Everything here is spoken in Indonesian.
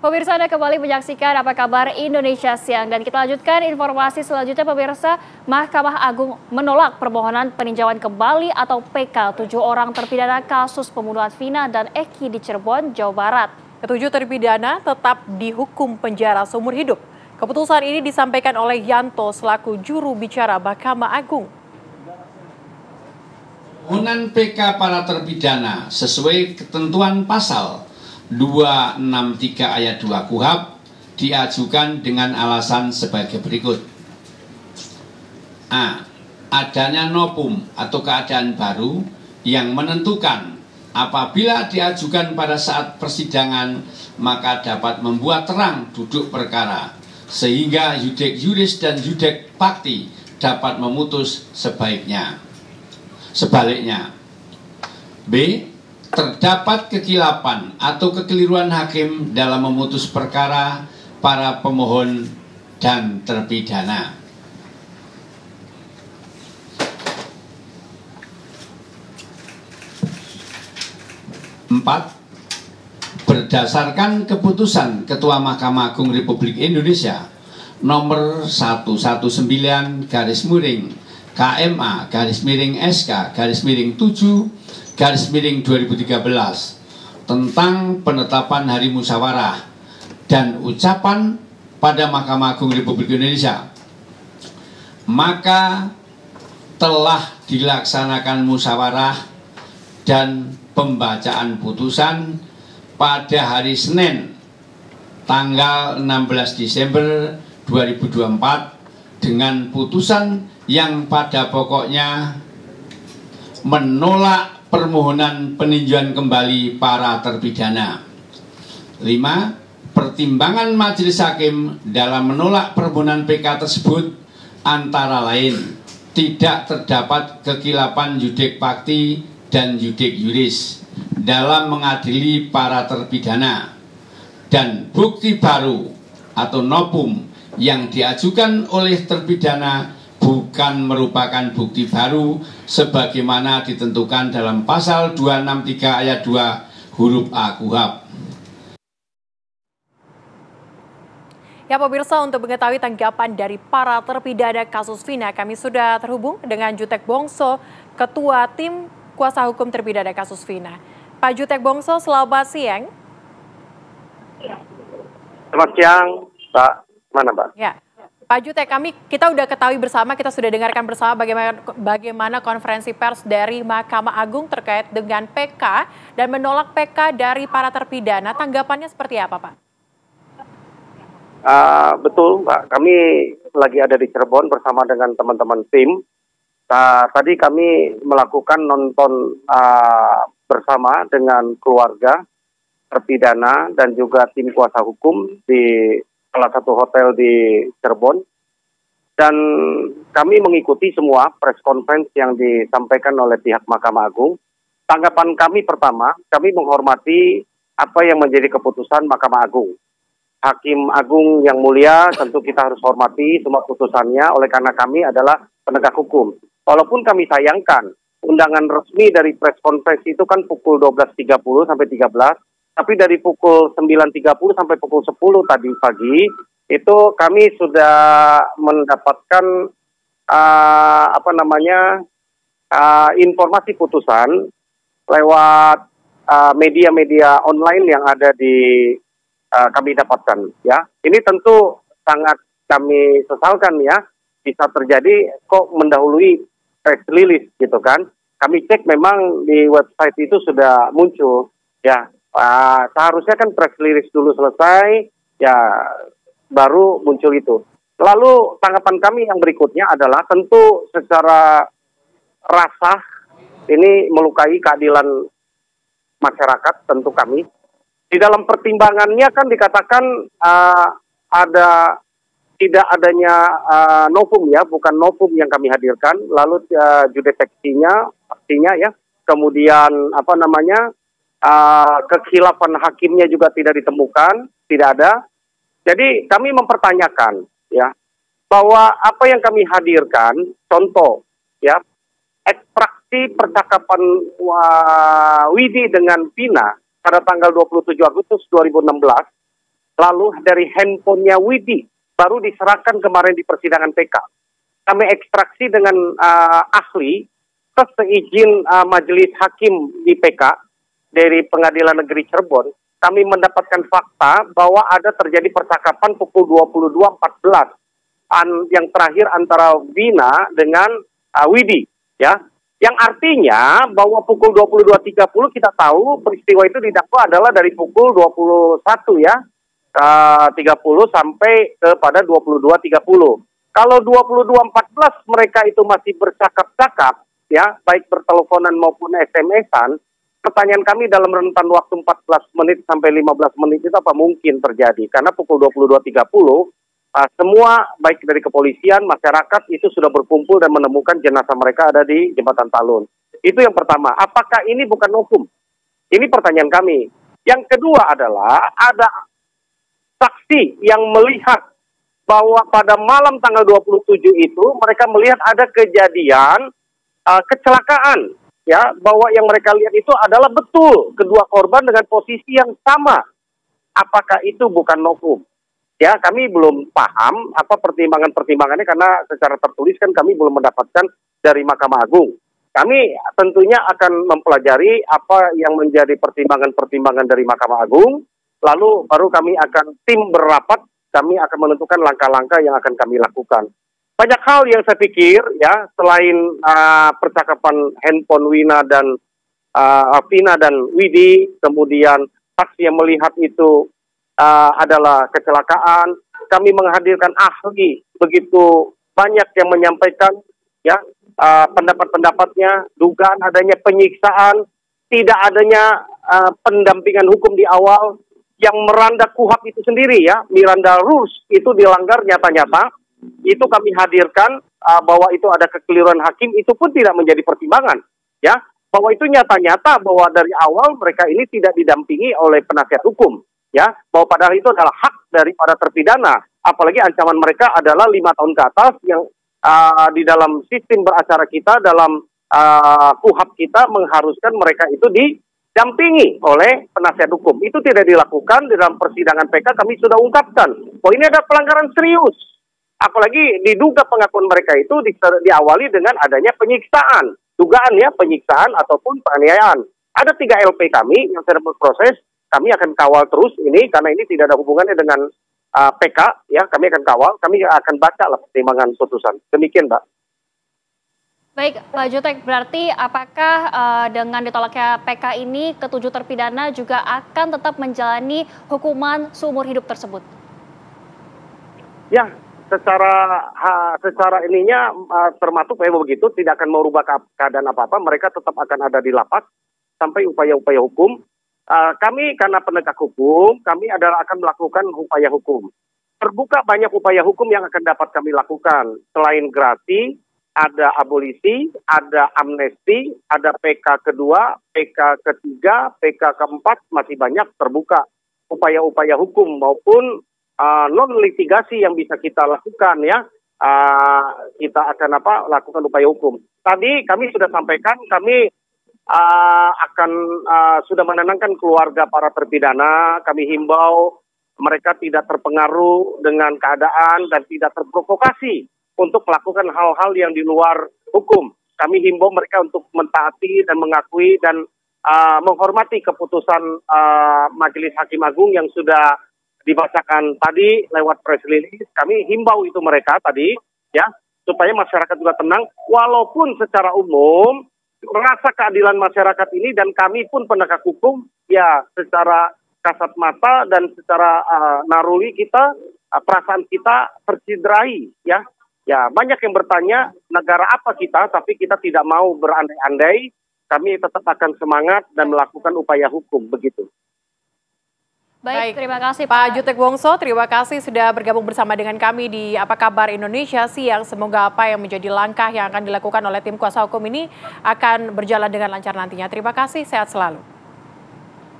Pemirsa, Anda kembali menyaksikan Apa Kabar Indonesia Siang. Dan kita lanjutkan informasi selanjutnya, pemirsa. Mahkamah Agung menolak permohonan peninjauan kembali atau PK 7 orang terpidana kasus pembunuhan Vina dan Eki di Cirebon, Jawa Barat. Ketujuh terpidana tetap dihukum penjara seumur hidup. Keputusan ini disampaikan oleh Yanto selaku juru bicara Mahkamah Agung. Permohonan PK para terpidana sesuai ketentuan pasal 263 ayat 2 KUHP diajukan dengan alasan sebagai berikut. A. Adanya novum atau keadaan baru yang menentukan apabila diajukan pada saat persidangan maka dapat membuat terang duduk perkara sehingga yudek juris dan yudek fakti dapat memutus sebaliknya. B. Terdapat kekilapan atau kekeliruan hakim dalam memutus perkara para pemohon dan terpidana. 4. Berdasarkan keputusan Ketua Mahkamah Agung Republik Indonesia nomor 119-KMA-SK-7-2013 tentang penetapan hari musyawarah dan ucapan pada Mahkamah Agung Republik Indonesia, maka telah dilaksanakan musyawarah dan pembacaan putusan pada hari Senin tanggal 16 Desember 2024 dengan putusan yang pada pokoknya menolak permohonan peninjauan kembali para terpidana. 5. Pertimbangan majelis hakim dalam menolak permohonan PK tersebut antara lain tidak terdapat kekilapan yudek fakti dan yudek juris dalam mengadili para terpidana, dan bukti baru atau novum yang diajukan oleh terpidana bukan merupakan bukti baru sebagaimana ditentukan dalam pasal 263 ayat 2 huruf A KUHP. Ya pemirsa, untuk mengetahui tanggapan dari para terpidana kasus Vina, kami sudah terhubung dengan Jutek Bongso, Ketua Tim Kuasa Hukum Terpidana kasus Vina. Pak Jutek Bongso, selamat siang. Selamat siang, Pak. Mana, Pak? Ya, Pak Jutek, kita sudah ketahui bersama, kita sudah dengarkan bersama bagaimana konferensi pers dari Mahkamah Agung terkait dengan PK dan menolak PK dari para terpidana. Tanggapannya seperti apa, Pak? Betul, Pak. Kami lagi ada di Cirebon bersama dengan teman-teman tim. Tadi kami melakukan nonton bersama dengan keluarga terpidana dan juga tim kuasa hukum di salah satu hotel di Cirebon. Dan kami mengikuti semua press conference yang disampaikan oleh pihak Mahkamah Agung. Tanggapan kami pertama, kami menghormati apa yang menjadi keputusan Mahkamah Agung. Hakim Agung yang mulia, tentu kita harus hormati semua putusannya, oleh karena kami adalah penegak hukum. Walaupun kami sayangkan, undangan resmi dari press conference itu kan pukul 12.30 sampai 13, tapi dari pukul 9.30 sampai pukul 10 tadi pagi, itu kami sudah mendapatkan informasi putusan lewat media-media online yang ada di kami dapatkan, ya. Ini tentu sangat kami sesalkan, ya, bisa terjadi kok mendahului press release gitu kan. Kami cek memang di website itu sudah muncul, ya. Seharusnya kan press release dulu selesai, ya, baru muncul itu. Lalu tanggapan kami yang berikutnya adalah tentu secara rasa ini melukai keadilan masyarakat, tentu kami. Di dalam pertimbangannya kan dikatakan ada tidak adanya novum, ya, bukan novum yang kami hadirkan. Lalu judeteksinya, pastinya, ya, kemudian kekhilafan hakimnya juga tidak ditemukan, tidak ada. Jadi kami mempertanyakan, ya, bahwa apa yang kami hadirkan, contoh, ya, ekstraksi percakapan Widi dengan Vina pada tanggal 27 Agustus 2016 lalu dari handphonenya Widi baru diserahkan kemarin di persidangan PK. Kami ekstraksi dengan ahli seizin majelis hakim di PK dari Pengadilan Negeri Cirebon. Kami mendapatkan fakta bahwa ada terjadi percakapan pukul 22.14 yang terakhir antara Vina dengan Widi, ya. Yang artinya bahwa pukul 22.30 kita tahu peristiwa itu didakwa adalah dari pukul 21 ya, 30 sampai kepada 22.30. Kalau 22.14 mereka itu masih bercakap-cakap, ya, baik berteleponan maupun SMS-an, pertanyaan kami dalam rentan waktu 14 menit sampai 15 menit itu apa mungkin terjadi? Karena pukul 22.30, semua baik dari kepolisian, masyarakat itu sudah berkumpul dan menemukan jenazah mereka ada di Jembatan Talun. Itu yang pertama. Apakah ini bukan hukum? Ini pertanyaan kami. Yang kedua adalah ada saksi yang melihat bahwa pada malam tanggal 27 itu mereka melihat ada kejadian kecelakaan, ya, bahwa yang mereka lihat itu adalah betul kedua korban dengan posisi yang sama. Apakah itu bukan hukum? Ya, kami belum paham apa pertimbangannya karena secara tertulis kan kami belum mendapatkan dari Mahkamah Agung. Kami tentunya akan mempelajari apa yang menjadi pertimbangan-pertimbangan dari Mahkamah Agung, lalu baru kami akan tim berapat, kami akan menentukan langkah-langkah yang akan kami lakukan. Banyak hal yang saya pikir, ya, selain percakapan handphone Vina dan Widi, kemudian saksi yang melihat itu adalah kecelakaan. Kami menghadirkan ahli begitu banyak yang menyampaikan, ya, pendapat-pendapatnya, dugaan adanya penyiksaan, tidak adanya pendampingan hukum di awal yang meranda KUHP itu sendiri, ya, Miranda Rules itu dilanggar nyata-nyata. Itu kami hadirkan bahwa itu ada kekeliruan hakim, itu pun tidak menjadi pertimbangan, ya, bahwa itu nyata-nyata bahwa dari awal mereka ini tidak didampingi oleh penasihat hukum. Ya, bahwa padahal itu adalah hak dari para terpidana, apalagi ancaman mereka adalah 5 tahun ke atas yang di dalam sistem beracara kita, dalam KUHP kita mengharuskan mereka itu didampingi oleh penasihat hukum. Itu tidak dilakukan di dalam persidangan PK. Kami sudah ungkapkan bahwa ini ada pelanggaran serius, apalagi diduga pengakuan mereka itu diawali dengan adanya penyiksaan, dugaan, ya, penyiksaan ataupun penganiayaan. Ada 3 LP kami yang sedang berproses. Kami akan kawal terus ini karena ini tidak ada hubungannya dengan PK, ya, kami akan kawal, kami akan baca lah pertimbangan putusan. Demikian, Mbak. Baik, Pak Jutek, berarti apakah dengan ditolaknya PK ini ketujuh terpidana juga akan tetap menjalani hukuman seumur hidup tersebut? Ya, secara ininya termasuk begitu, tidak akan merubah keadaan apa-apa, mereka tetap akan ada di lapas sampai upaya-upaya hukum. Kami karena penegak hukum, kami akan melakukan upaya hukum. Terbuka banyak upaya hukum yang akan dapat kami lakukan. Selain grasi, ada abolisi, ada amnesti, ada PK kedua, PK ketiga, PK keempat, masih banyak terbuka upaya-upaya hukum maupun non-litigasi yang bisa kita lakukan, ya. Kita akan lakukan upaya hukum. Tadi kami sudah sampaikan, kami akan sudah menenangkan keluarga para terpidana. Kami himbau mereka tidak terpengaruh dengan keadaan dan tidak terprovokasi untuk melakukan hal-hal yang di luar hukum. Kami himbau mereka untuk mentaati dan mengakui dan menghormati keputusan Majelis Hakim Agung yang sudah dibacakan tadi lewat press release. Kami himbau itu mereka tadi, ya, supaya masyarakat juga tenang, walaupun secara umum rasa keadilan masyarakat ini dan kami pun penegak hukum, ya, secara kasat mata dan secara naruli kita, perasaan kita tercederai, ya. Ya, banyak yang bertanya negara apa kita, tapi kita tidak mau berandai-andai. Kami tetap akan semangat dan melakukan upaya hukum, begitu. Baik, terima kasih Pak Jutek Wongso, terima kasih sudah bergabung bersama dengan kami di Apa Kabar Indonesia Siang. Semoga apa yang menjadi langkah yang akan dilakukan oleh tim kuasa hukum ini akan berjalan dengan lancar nantinya. Terima kasih, sehat selalu.